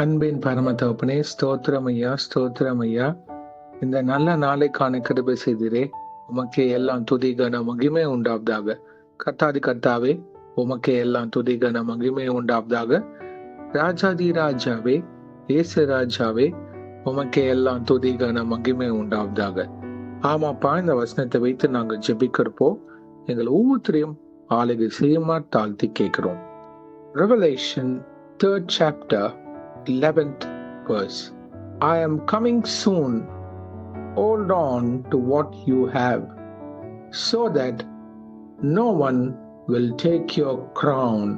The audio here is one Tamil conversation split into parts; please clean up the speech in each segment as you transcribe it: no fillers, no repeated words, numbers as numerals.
அன்பின் பரம தகப்பனே, ஸ்தோத்திரம் ஐயா, ஸ்தோத்திரம் ஐயா. இந்த நல்ல நாளைக்கான கிருபை செய்திரே. உமக்கே எல்லாம் துதி கன மகிமை உண்டாவதாக. கர்த்தாதி கர்த்தாவே, உமக்கே எல்லாம் துதி கன மகிமை உண்டாவதாக. ராஜாதி ராஜாவே, இயேசு ராஜாவே, உமக்கே எல்லாம் துதி கன மகிமை உண்டாவதாக. ஆமாப்பா, இந்த வசனத்தை வைத்து நாங்கள் ஜெபிக்கிறப்போ எங்கள் ஒவ்வொருத்தரையும் ஆளுகை செய்யுமா தாழ்த்தி கேட்கிறோம். Revelation 3rd chapter 11th verse. I am coming soon. Hold on to what you have, so that no one will take your crown.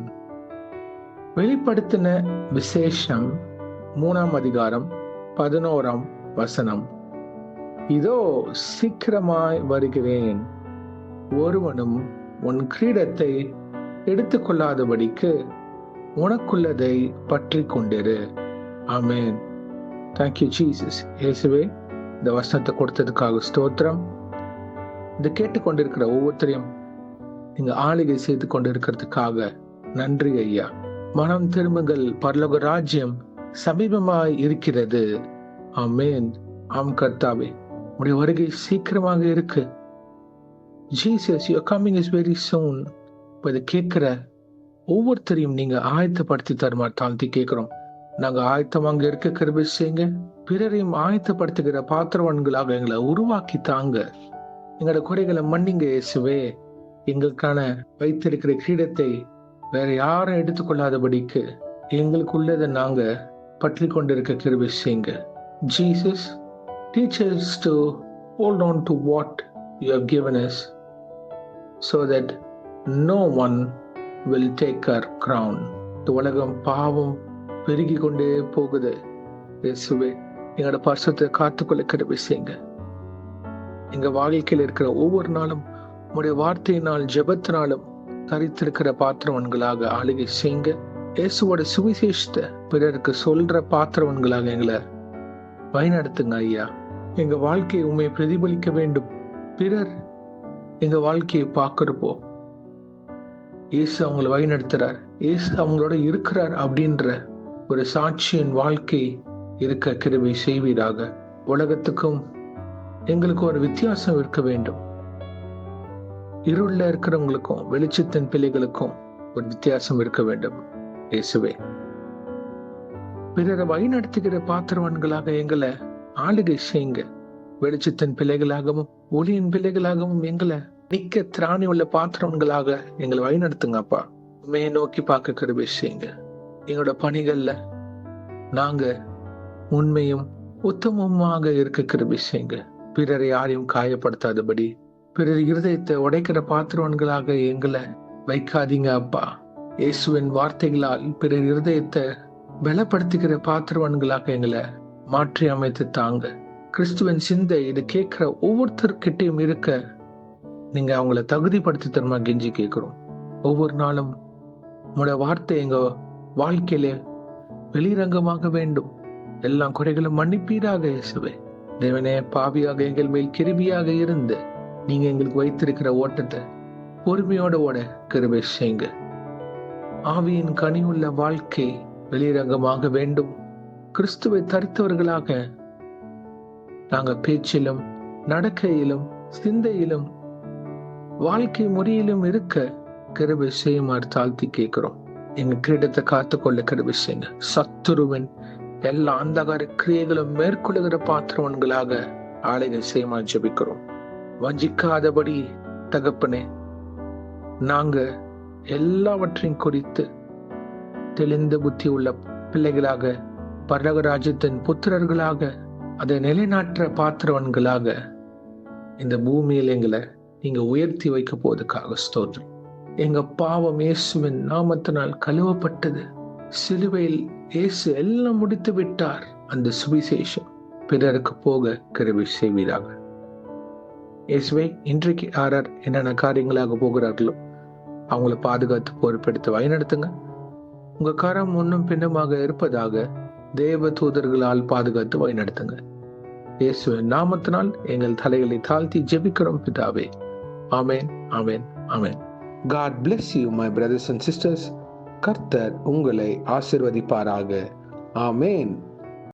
வெளிப்படுத்தின விசேஷம் 3ஆம் அதிகாரம் 11ஆம் வசனம். இதோ சீக்கிரமாய் வருகிறேன், ஒருவனும் உன் கிரீடத்தை எடுத்துக்கொள்ளாதபடிக்கு உனக்குள்ளதை பற்றி கொண்டிரு. ஆமென். Thank you Jesus. இயேசுவே, இந்த வசனத்தை கொடுத்ததுக்காக ஸ்தோத்திரம். இதை கேட்டுக்கொண்டிருக்கிற ஒவ்வொருத்தரையும் நீங்க ஆளுகை செய்து கொண்டிருக்கிறதுக்காக நன்றி ஐயா. மனம் திரும்புங்கள், பரலோக ராஜ்யம் சமீபமாய் இருக்கிறது. ஆமென். ஆம் கர்த்தாவே, உடைய வருகை சீக்கிரமாக இருக்கு. Jesus, your coming is very soon. இப்போ இதை கேட்கிற ஒவ்வொருத்தரையும் நீங்க ஆயத்தப்படுத்தி தருமா தாழ்த்தி கேட்கிறோம். நாங்க ஆயத்தமாக இருக்க கிருபை செய்யுங்க. பிறரையும் ஆயத்தப்படுத்துகிற பாத்திரவான்களாக எங்களை உருவாக்கி தாங்க. எங்களோட குறைகளை மன்னிங்க இயேசுவே. எங்களுக்கான வைத்திருக்கிற கிரீடத்தை வேற யாரும் எடுத்துக்கொள்ளாதபடிக்கு எங்களுக்குள்ளதை நாங்க பற்றி கொண்டிருக்க கிருபை செய்யுங்க. Jesus, teach us to hold on to what you have given us, so that no one will take our crown. இந்த உலகம் பாவம் பெருகி கொண்டே போகுது. இயேசுவே, எங்களோட பரிசுத்தை காத்துக்கொள்ள கிருபை செய்யுங்க. எங்க வாழ்க்கையில் இருக்கிற ஒவ்வொரு நாளும் உடைய வார்த்தையினால் ஜெபத்தினாலும் தரித்திருக்கிற பாத்திரவன்களாக ஆளுகை செய்யுங்க. இயேசுவோட சுவிசேஷத்தை பிறருக்கு சொல்ற பாத்திரவன்களாக எங்களை வழிநடத்துங்க ஐயா. எங்க வாழ்க்கையை உண்மையை பிரதிபலிக்க வேண்டும். பிறர் எங்க வாழ்க்கையை பார்க்கிறப்போ இயேசு அவங்களை வழிநடத்துறார், இயேசு அவங்களோட இருக்கிறார் அப்படின்ற ஒரு சாட்சியின் வாழ்க்கை இருக்க கிருபை செய்வீராக. உலகத்துக்கும் எங்களுக்கும் ஒரு வித்தியாசம் இருக்க வேண்டும். இருள்ல இருக்கிறவங்களுக்கும் வெளிச்சத்தின் பிள்ளைகளுக்கும் ஒரு வித்தியாசம் இருக்க வேண்டும். இயேசுவே, பிறரை வழிநடத்துகிற பாத்திரவான்களாக எங்களை ஆளுகை செய்யுங்க. வெளிச்சத்தின் பிள்ளைகளாகவும் ஒளியின் பிள்ளைகளாகவும் எங்களை நிக்க திராணி உள்ள பாத்திரங்களாக எங்களை வழிநடத்துங்க அப்பா. உண்மையை நோக்கி பார்க்க கிருபை செய்யுங்க. எங்களோட பணிகள்ல நாங்க உண்மையும் உத்தமமாக இருக்க கிருபை செய்யுங்க. பிறரை யாரையும் காயப்படுத்தாதபடி, பிறர் இருதயத்தை உடைக்கிற பாத்திரவன்களாக எங்களை வைக்காதீங்க அப்பா. இயேசுவின் வார்த்தைகளால் பிறர் இருதயத்தை பலப்படுத்துகிற பாத்திரவன்களாக எங்களை மாற்றி அமைத்து தாங்க. கிறிஸ்துவின் சிந்தை இது கேட்கிற ஒவ்வொருத்தர்கிட்டையும் இருக்க நீங்க அவங்கள தகுதிப்படுத்தி தருமா கெஞ்சி கேட்கிறோம். ஒவ்வொரு நாளும் உங்களோட வார்த்தை எங்க வாழ்க்கையில வெளிரங்கமாக வேண்டும். எல்லா குறைகளும் மன்னிப்பீராக இயேசுவே. தேவனே, பாவியாக எங்கள் மேல் கிருபியாக இருந்து நீங்க எங்களுக்கு வைத்திருக்கிற ஓட்டத்தை பொறுமையோட ஓட கிருபை செய்யுங்க. ஆவியின் கனியுள்ள வாழ்க்கை வெளிரங்கமாக வேண்டும். கிறிஸ்துவை தரித்தவர்களாக நாங்க பேச்சிலும் நடக்கையிலும் சிந்தையிலும் வாழ்க்கை முறையிலும் இருக்க கிருபை செய்யுமாறு தாழ்த்தி கேட்கிறோம். எங்க கிரீடத்தை காத்துக்கொள்ள கிருபை செய்யுங்க. சத்துருவின் எல்லா அந்தகார கிரியைகளும் மேற்கொள்ளுகிற பாத்திரவன்களாக ஆளுகை செய்யுமாறு ஜெபிக்கிறோம். வஞ்சிக்காதபடி தகப்பனே, நாங்க எல்லாவற்றையும் குறித்து தெளிந்த புத்தி உள்ள பிள்ளைகளாக, பரலோக ராஜ்யத்தின் புத்திரர்களாக, அதை நிலைநாட்டுற பாத்திரவன்களாக இந்த பூமியில் எங்களை நீங்க உயர்த்தி வைக்க போவதற்காக ஸ்தோத்திரம். எங்க பாவம் இயேசுவின் நாமத்தினால் கழுவப்பட்டது. சிலுவையில் இயேசு எல்லாம் முடித்து விட்டார். அந்த சுவிசேஷம் பிறருக்கு போக கிருபை செய்வீராக. இயேசுவை, இன்றைக்கு யாரார் என்னென்ன காரியங்களாக போகிறார்களோ அவங்கள பாதுகாத்து பொறுப்பெடுத்து வழிநடத்துங்க. உங்க கரம் முன்னும் பின்னுமாக இருப்பதாக தேவ தூதர்களால் பாதுகாத்து வழிநடத்துங்க. இயேசுவின் நாமத்தினால் எங்கள் தலைகளை தாழ்த்தி ஜெபிக்கிறோம் பிதாவே. ஆமென், ஆமென், ஆமென். God bless you, my brothers and sisters. கர்த்தர் உங்களை ஆசீர்வதிப்பாராக. ஆமேன்.